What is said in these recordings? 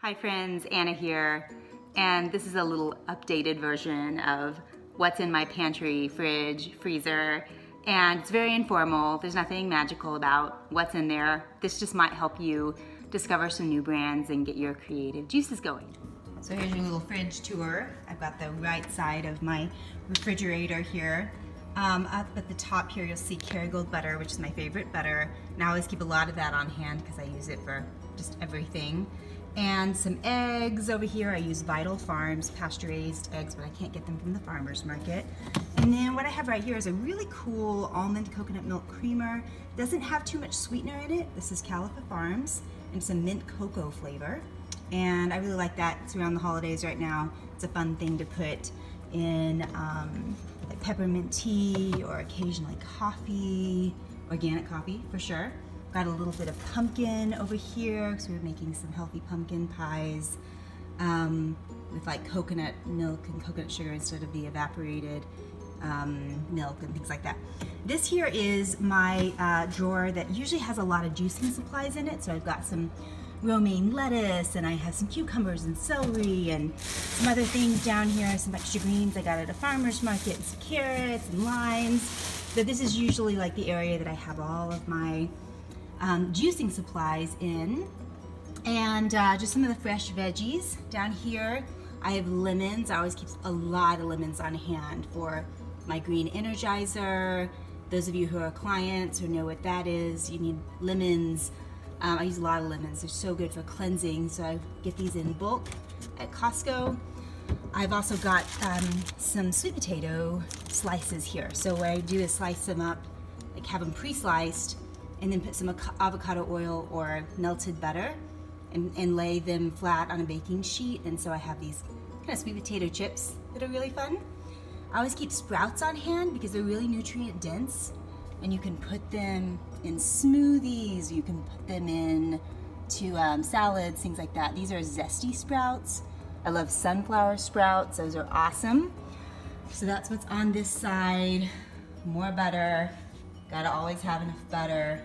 Hi friends, Anna here, and this is a little updated version of what's in my pantry, fridge, freezer, and it's very informal. There's nothing magical about what's in there. This just might help you discover some new brands and get your creative juices going. So here's your little fridge tour. I've got the right side of my refrigerator here. Up at the top here you'll see Kerrygold butter, which is my favorite butter, and I always keep a lot of that on hand because I use it for just everything. And some eggs over here. I use Vital Farms pasture-raised eggs, but I can't get them from the farmer's market. And then what I have right here is a really cool almond coconut milk creamer. Doesn't have too much sweetener in it. This is Califa Farms, and some mint cocoa flavor. And I really like that. It's around the holidays right now. It's a fun thing to put in like peppermint tea or occasionally coffee, organic coffee for sure. Got a little bit of pumpkin over here because we're making some healthy pumpkin pies with like coconut milk and coconut sugar instead of the evaporated milk and things like that. This here is my drawer that usually has a lot of juicing supplies in it. So I've got some romaine lettuce, and I have some cucumbers and celery and some other things down here, some extra greens I got at a farmer's market, and some carrots and limes. So this is usually like the area that I have all of my juicing supplies in. And just some of the fresh veggies. Down here I have lemons. I always keep a lot of lemons on hand for my green energizer. Those of you who are clients or know what that is, you need lemons. I use a lot of lemons. They're so good for cleansing, so I get these in bulk at Costco. I've also got some sweet potato slices here. So what I do is slice them up, like have them pre-sliced, and then put some avocado oil or melted butter and lay them flat on a baking sheet. And so I have these kind of sweet potato chips that are really fun. I always keep sprouts on hand because they're really nutrient dense, and you can put them in smoothies, you can put them in to salads, things like that. These are zesty sprouts. I love sunflower sprouts, those are awesome. So that's what's on this side. More butter, gotta always have enough butter.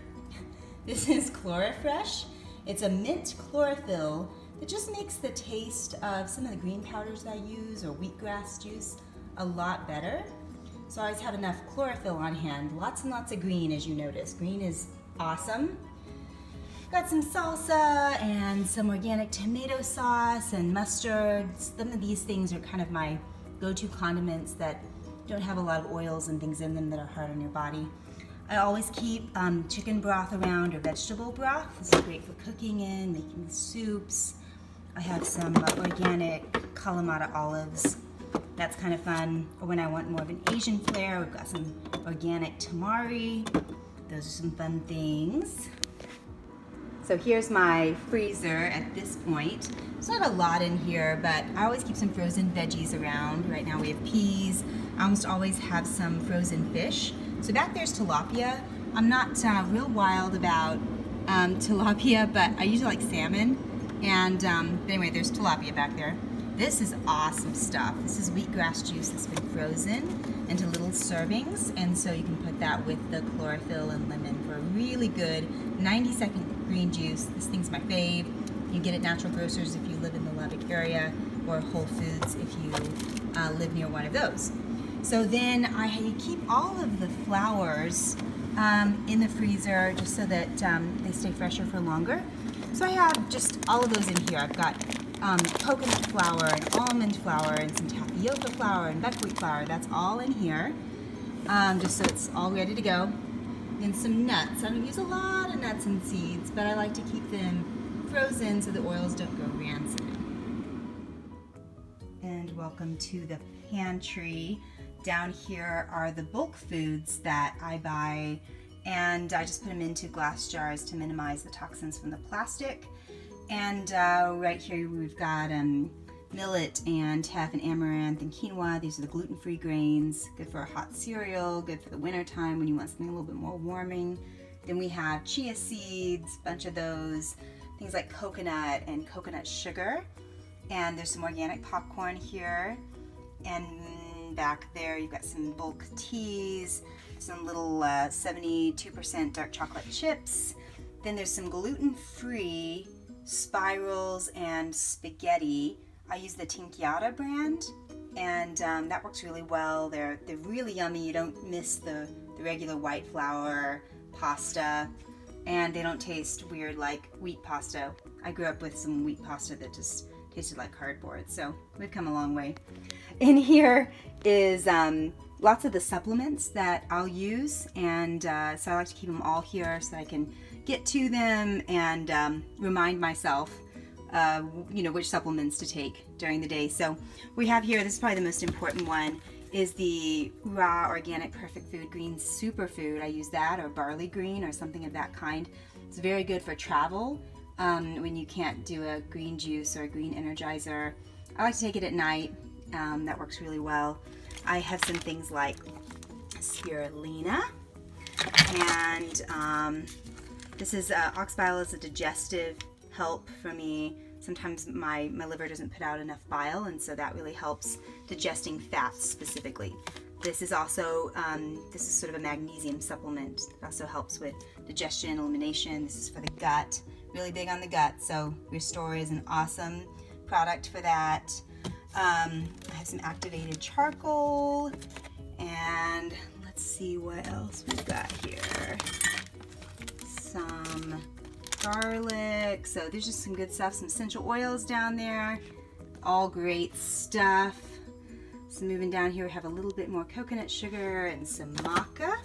This is Chlorifresh. It's a mint chlorophyll that just makes the taste of some of the green powders that I use or wheatgrass juice a lot better. So I always have enough chlorophyll on hand. Lots and lots of green, as you notice. Green is awesome. Got some salsa and some organic tomato sauce and mustard. Some of these things are kind of my go-to condiments that don't have a lot of oils and things in them that are hard on your body. I always keep chicken broth around or vegetable broth. This is great for cooking in, making soups. I have some organic Kalamata olives. That's kind of fun. Or when I want more of an Asian flair, we've got some organic tamari. Those are some fun things. So here's my freezer at this point. There's not a lot in here, but I always keep some frozen veggies around. Right now we have peas. I almost always have some frozen fish. So back there's tilapia. I'm not real wild about tilapia, but I usually like salmon. And anyway, there's tilapia back there. This is awesome stuff. This is wheatgrass juice that's been frozen into little servings, and so you can put that with the chlorophyll and lemon for a really good 90-second green juice. This thing's my fave. You can get it at Natural Grocers if you live in the Lubbock area, or Whole Foods if you live near one of those. So then I keep all of the flowers in the freezer just so that they stay fresher for longer. So I have just all of those in here. I've got coconut flour and almond flour and some tapioca flour and buckwheat flour. That's all in here, just so it's all ready to go. Then some nuts. I don't use a lot of nuts and seeds, but I like to keep them frozen so the oils don't go rancid. And welcome to the pantry. Down here are the bulk foods that I buy, and I just put them into glass jars to minimize the toxins from the plastic. And right here we've got millet and teff and amaranth and quinoa. These are the gluten-free grains, good for a hot cereal, good for the winter time when you want something a little bit more warming. Then we have chia seeds, a bunch of those, things like coconut and coconut sugar. And there's some organic popcorn here. And back there you've got some bulk teas, some little 72% dark chocolate chips. Then there's some gluten-free spirals and spaghetti. I use the Tinkyata brand, and that works really well. They're really yummy. You don't miss the regular white flour pasta, and they don't taste weird like wheat pasta. I grew up with some wheat pasta that just tasted like cardboard, so we've come a long way. In here is lots of the supplements that I'll use, and so I like to keep them all here so that I can get to them and remind myself which supplements to take during the day. So we have here, this is probably the most important one, is the raw organic perfect food green superfood. I use that, or barley green or something of that kind. It's very good for travel when you can't do a green juice or a green energizer. I like to take it at night. That works really well. I have some things like spirulina, and this is ox bile is a digestive help for me. Sometimes my liver doesn't put out enough bile, and so that really helps digesting fats specifically. This is also this is sort of a magnesium supplement. It also helps with digestion, elimination. This is for the gut, really big on the gut. So Restore is an awesome product for that. I have some activated charcoal, and let's see what else we've got here. Some garlic. So there's just some good stuff. Some essential oils down there. All great stuff. So moving down here, we have a little bit more coconut sugar and some maca.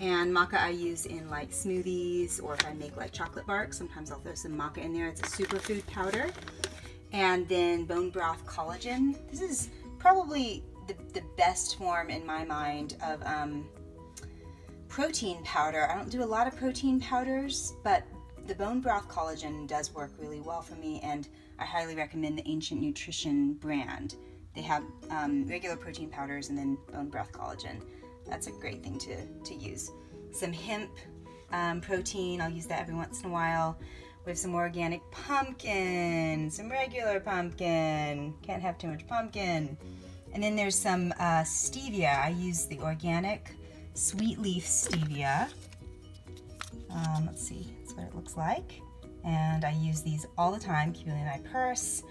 And maca I use in like smoothies, or if I make like chocolate bark, sometimes I'll throw some maca in there. It's a superfood powder. And then bone broth collagen. This is probably the best form in my mind of protein powder. I don't do a lot of protein powders, but the bone broth collagen does work really well for me, and I highly recommend the Ancient Nutrition brand. They have regular protein powders and then bone broth collagen. That's a great thing to use. Some hemp protein, I'll use that every once in a while. We have some organic pumpkin, some regular pumpkin. Can't have too much pumpkin. And then there's some stevia. I use the organic sweet leaf stevia. Let's see, that's what it looks like. And I use these all the time, keep them in my purse,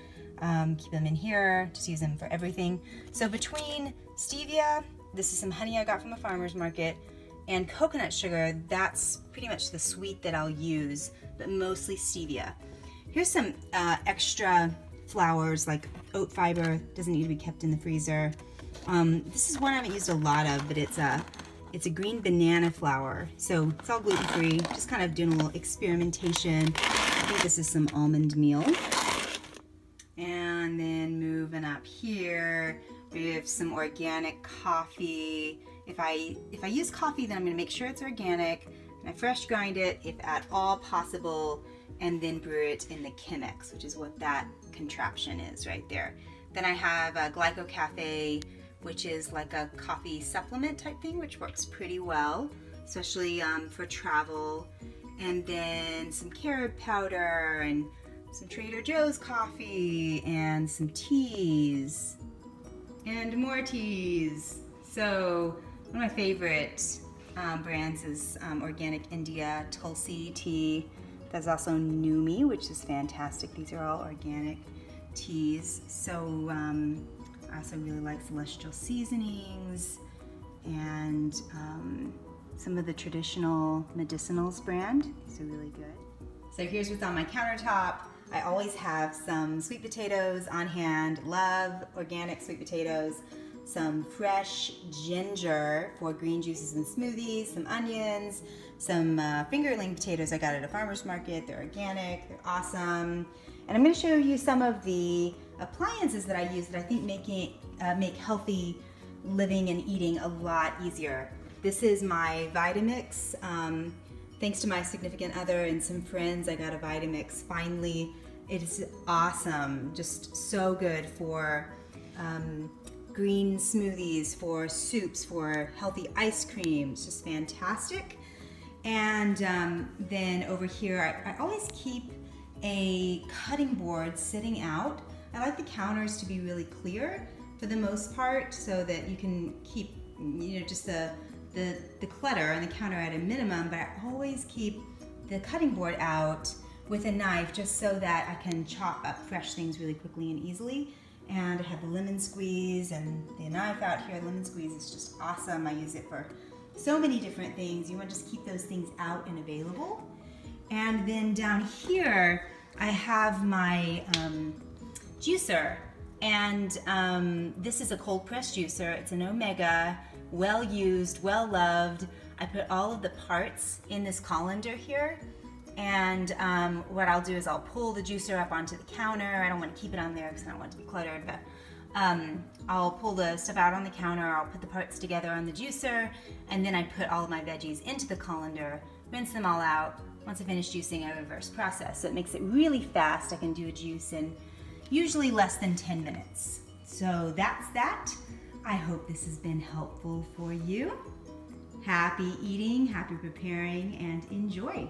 keep them in here, just use them for everything. So between stevia, this is some honey I got from a farmer's market, and coconut sugar, that's pretty much the sweet that I'll use, but mostly stevia. Here's some extra flours, like oat fiber, doesn't need to be kept in the freezer. This is one I haven't used a lot of, but it's a green banana flour, so it's all gluten-free, just kind of doing a little experimentation. I think this is some almond meal. And then moving up here, we have some organic coffee. If I use coffee, then I'm gonna make sure it's organic, and I fresh grind it if at all possible, and then brew it in the Chemex, which is what that contraption is right there. Then I have a Glyco Cafe, which is like a coffee supplement type thing, which works pretty well, especially for travel. And then some carob powder, and some Trader Joe's coffee, and some teas, and more teas. So one of my favorite brands is Organic India Tulsi tea. There's also Numi, which is fantastic. These are all organic teas. So I also really like Celestial Seasonings, and some of the traditional medicinals brand. These are really good. So here's what's on my countertop. I always have some sweet potatoes on hand. Love organic sweet potatoes. Some fresh ginger for green juices and smoothies, some onions, some fingerling potatoes I got at a farmer's market. They're organic, they're awesome. And I'm going to show you some of the appliances that I use that I think make healthy living and eating a lot easier. This is my Vitamix. Thanks to my significant other and some friends, I got a Vitamix finally. It is awesome, just so good for green smoothies, for soups, for healthy ice cream. It's just fantastic. And then over here, I always keep a cutting board sitting out. I like the counters to be really clear for the most part, so that you can keep, just the clutter on the counter at a minimum, but I always keep the cutting board out with a knife just so that I can chop up fresh things really quickly and easily. And I have the lemon squeeze and the knife out here. Lemon squeeze is just awesome. I use it for so many different things. You want to just keep those things out and available. And then down here, I have my juicer. And this is a cold press juicer. It's an Omega, well used, well loved. I put all of the parts in this colander here. And what I'll do is I'll pull the juicer up onto the counter. I don't want to keep it on there because I don't want it to be cluttered, but I'll pull the stuff out on the counter. I'll put the parts together on the juicer, and then I put all of my veggies into the colander, rinse them all out. Once I finish juicing, I reverse process. So it makes it really fast. I can do a juice in usually less than 10 minutes. So that's that. I hope this has been helpful for you. Happy eating, happy preparing, and enjoy.